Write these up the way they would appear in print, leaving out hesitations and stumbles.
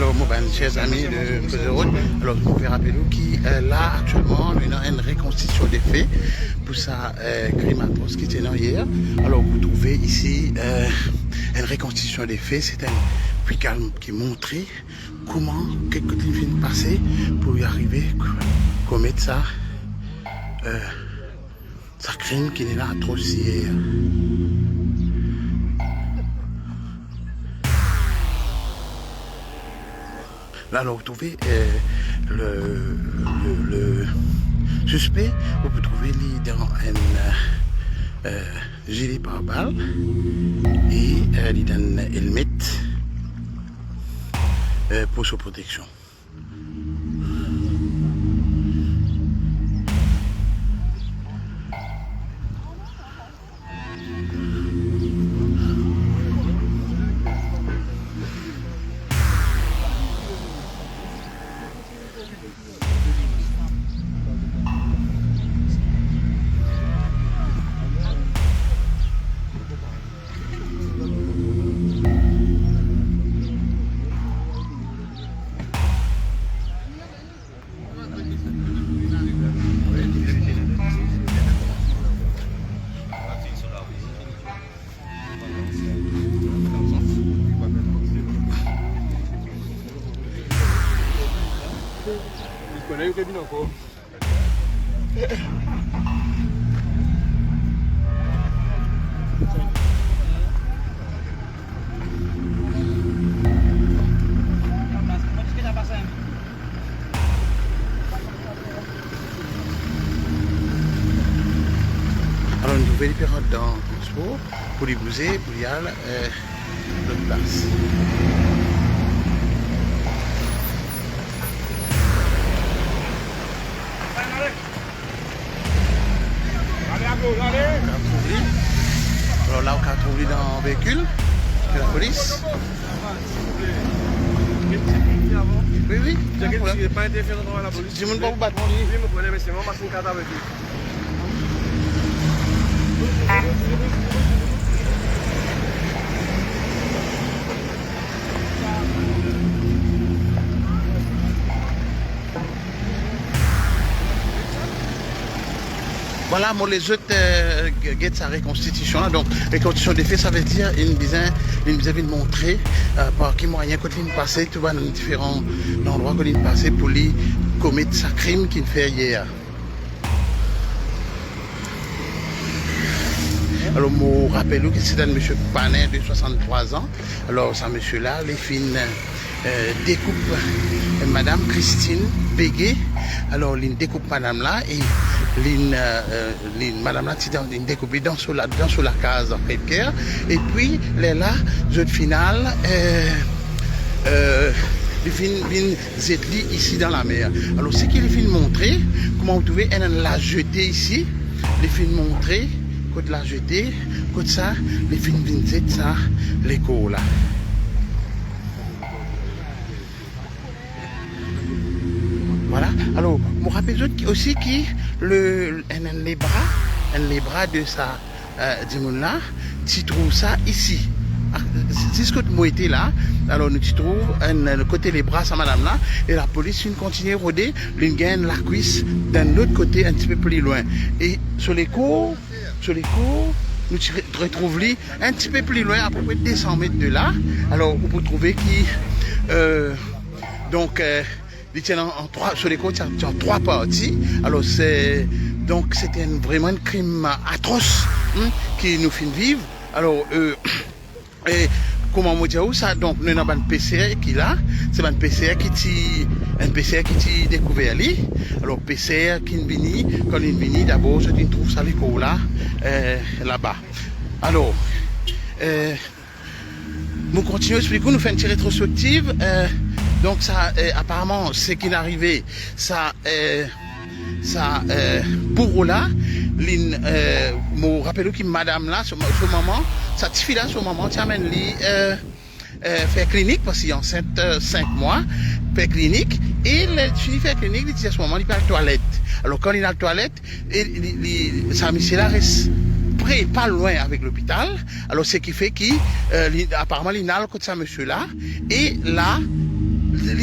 Alors, mon chers amis de Cause de Route, alors je vous rappelle qui là actuellement, il y a une reconstitution des faits pour sa crime atroce qui était hier. Alors, vous trouvez ici une reconstitution des faits, c'est un puits calme qui montrait comment quelques lignes passées pour y arriver, commettre ça, sa crime qui est là atroce hier. Là, vous trouvez le suspect, vous pouvez trouver lui dans un gilet pare-balles et il dans un helmet pour sa protection. Connais le cabinet encore. Alors, une nouvelle période dans le transport pour les bouser, pour y aller l'autre place. Alors là, on a trouvé dans le véhicule de la police. Oui, oui. Tu n'as pas interféré dans la police. Je ne peux pas vous battre. Oui, je connais, mais c'est moi qui suis avec lui. Voilà, moi les autres guettent sa reconstitution là. Donc, reconstitution des faits, ça veut dire une vis-à-vis de montrer par quel moyen quand il passait, tu vois, dans différents endroits quand il passait pour lui commettre sa crime qu'il fait hier. Alors, je rappelle que c'est un monsieur Panin de 63 ans. Alors, ce monsieur-là, les filles découpe Madame Christine Béguet. Alors, il découpe Madame là et Madame là, il découpe dans la case en fait. Et puis, là, jeu final, les filles viennent ici dans la mer. Alors, ce qu'il vient montrer, comment vous trouvez, elle l'a jeté ici. Les filles montrer. Côté la jeter, côté ça, les films viennent ça, l'écho là. Voilà. Alors, je me rappelle aussi qui les bras de sa dimon là, tu trouves ça ici. C'est ce que moi était là. Alors nous trouvons le côté les bras à madame là et la police continue à rôder, il gagne la cuisse d'un autre côté un petit peu plus loin. Et sur les cours, nous retrouvons un petit peu plus loin, à peu près 200 mètres de là. Alors vous pouvez trouver qui il tient sur les côtes en 3 parties. Alors c'était vraiment un crime atroce qui nous fait vivre. Alors et comment on dit ça, donc nous avons un PCR qui est là, c'est un PCR qui est découvert lui. Alors PCR qui est venu, quand il est venu d'abord je trouve ça l'école là-bas. Alors nous continuons à expliquer, nous faisons une rétrospective. Donc ça apparemment ce qui est arrivé, ça pour là, me rappelle que madame là, ce moment, sa petite fille là, ce moment, tu amènes lui faire clinique parce qu'il est enceinte 5 mois, faire clinique et le fini faire clinique, il dit à ce moment il va à la toilette. Alors quand il est à la toilette, sa monsieur là reste près, pas loin avec l'hôpital. Alors ce qui fait qu'apparemment il n'a le côté de ça monsieur là et là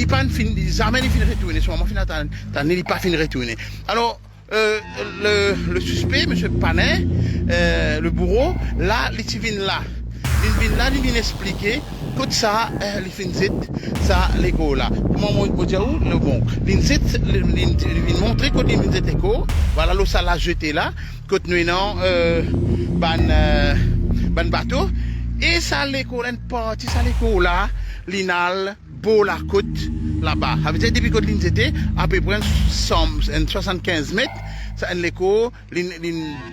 il pas fini, jamais il finit retourner. Ce moment, il n'est pas fini retourner. Alors, le suspect, M. Panet, le bourreau, là, il vient là. Il vient expliquer que ça, les finzit, ça, les go là. Comment on dit où? Le bon. L'inzit, il montrer que les finzit les go. Voilà, l'eau, ça l'a jeté là. Côte nous, non, ban bateau. Et ça, les go, une partie, ça, les go là, l'inal, beau la côte là-bas. Ça veut dire, depuis que l'inzit à peu près 75 mètres, ça, les go,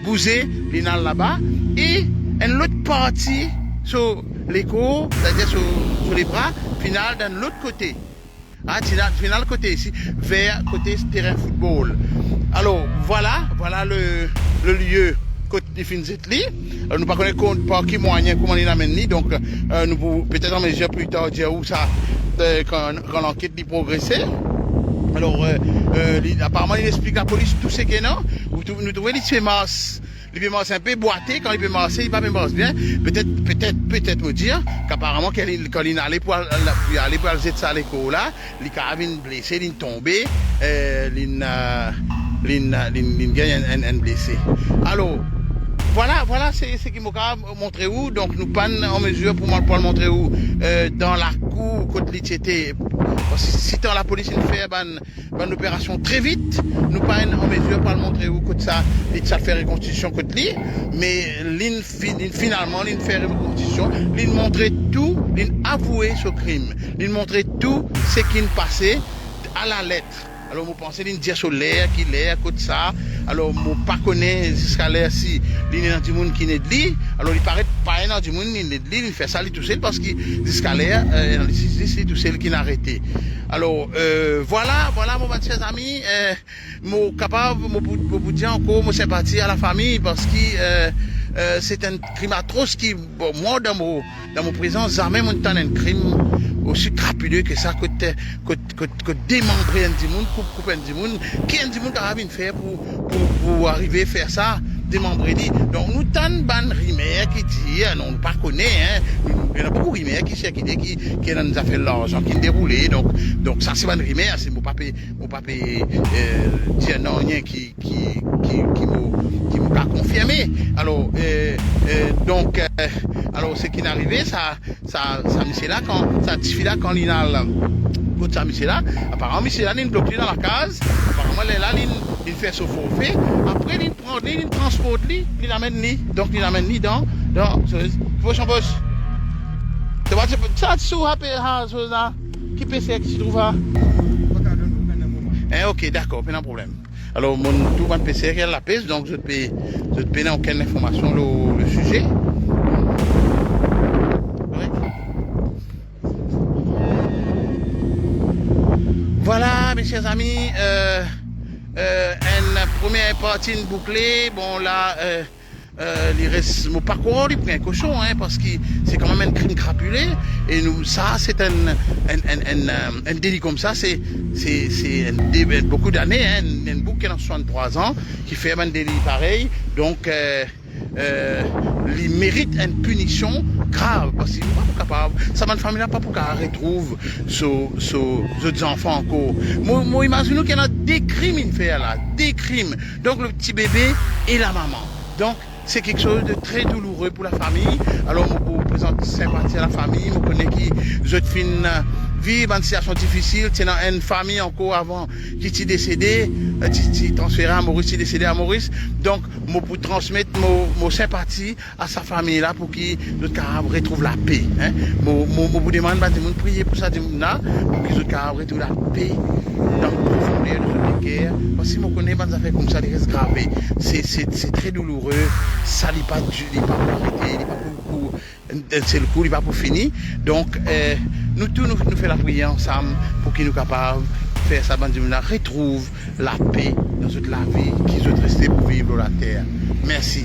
bousé, l'inal là-bas. Et une autre partie, sur l'écho, c'est-à-dire sur les bras, final dans l'autre côté. Ah, final côté ici, vers côté terrain football. Alors, voilà le lieu côté de Finzetli. Nous ne connaissons pas qui moyen, comment il amène ni, donc nous pouvons peut-être en mesure plus tard dire où ça, quand l'enquête dit progresser. Alors, apparemment, il explique à la police tout ce qu'il y a, non? Nous trouvons les masse. Il peut marcher un peu boité, quand il peut marcher, il va pas marcher bien. Peut-être me dire qu'apparemment, quand il allait pour aller jeter ça à l'école là, il a blessé, il est tombé, il gagne un blessé. Alors, voilà, c'est ce qui m'a montré où. Donc, nous pas en mesure pour le montrer où, dans la cour, côté l'étiété. Si tant la police fait une opération très vite, nous pas en mesure pour le montrer où, côté ça fait reconstitution côté lui, mais finalement, il fait reconstitution, il montrait tout, il avouait ce crime, il montrait tout ce qui passait à la lettre. Alors, vous pensez qu'il dit sur l'air, qu'il est à côté de ça. Alors, vous ne connaissez pas jusqu'à l'air si il y a des gens qui n'est de lui. Alors, il paraît pas un des gens qui n'est de lui. Il fait ça tout seul parce que jusqu'à l'air, c'est tout seul qui n'a arrêté. Alors, voilà, mon chers amis. Je capable de vous dire encore mon sympathie à la famille parce que c'est un crime atroce qui, bon, moi, dans mon présent, jamais mon temps un crime aussi crapuleux que ça, que démembrer un dimoun, couper un dimoun, qui est un dimoun qui a envie de faire pour arriver à faire ça, démembrer lui. Donc, nous t'en ban rimer qui dit, non, pas connaît, hein. Il y en a beaucoup de rimer qui nous a fait l'argent, qui déroulé. Donc, ça, c'est ban rimer, c'est mon papa, dire non, rien qui m'a confirmé. Alors, alors, ce qui est arrivé, ça, monsieur là, ça tifi là, quand il a ça, monsieur là, apparemment, monsieur là, il bloque dans la case, apparemment, là, il fait ce forfait, après, il prend, il transporte, il l'amène, donc, il l'amène, dans, poche en poche. Tu vois, ça, sous, qui peut faire, qui se trouve là? Ok, d'accord, pas de problème. Alors, tout mon PC est la pêche, donc je ne peux aucune information le sujet. Voilà, mes chers amis, une première partie bouclée. Bon, là, il reste mon parcours, il prend un cochon, hein, parce que c'est quand même un crime crapulé. Et nous, ça, c'est un délit comme ça, c'est beaucoup d'années, hein, un bouc qui a 63 ans, qui fait un délit pareil. Donc, il mérite une punition grave, parce qu'il n'est pas capable. Ça, ma famille n'a pas pour qu'elle retrouve ces autres enfants encore. Moi, imaginez qu'il y a des crimes, il fait là, des crimes. Donc, le petit bébé et la maman. Donc, c'est quelque chose de très douloureux pour la famille. Alors, je vous présente sympathie à la famille. Je connais qui, je vivre une situation difficile, c'est dans une famille encore avant qui est décédé, qui transféré à Maurice, qui est décédé à Maurice. Donc, moi pour transmettre mon sympathie à sa famille là pour qu'ils retrouvent la paix. Hein. Moi vous demande de prier pour ça, pour qu'ils retrouvent la paix dans le profondeur de cette guerre. Parce que moi connais des affaires comme ça, ils restent gravés. C'est très douloureux. Ça n'est pas arrêté, il n'est pas pour c'est le coup, il va pour finir. Donc, nous tous, nous faisons la prière ensemble pour qu'ils nous capables de faire ça, retrouve la paix dans toute la vie qu'ils ont resté pour vivre sur la terre. Merci.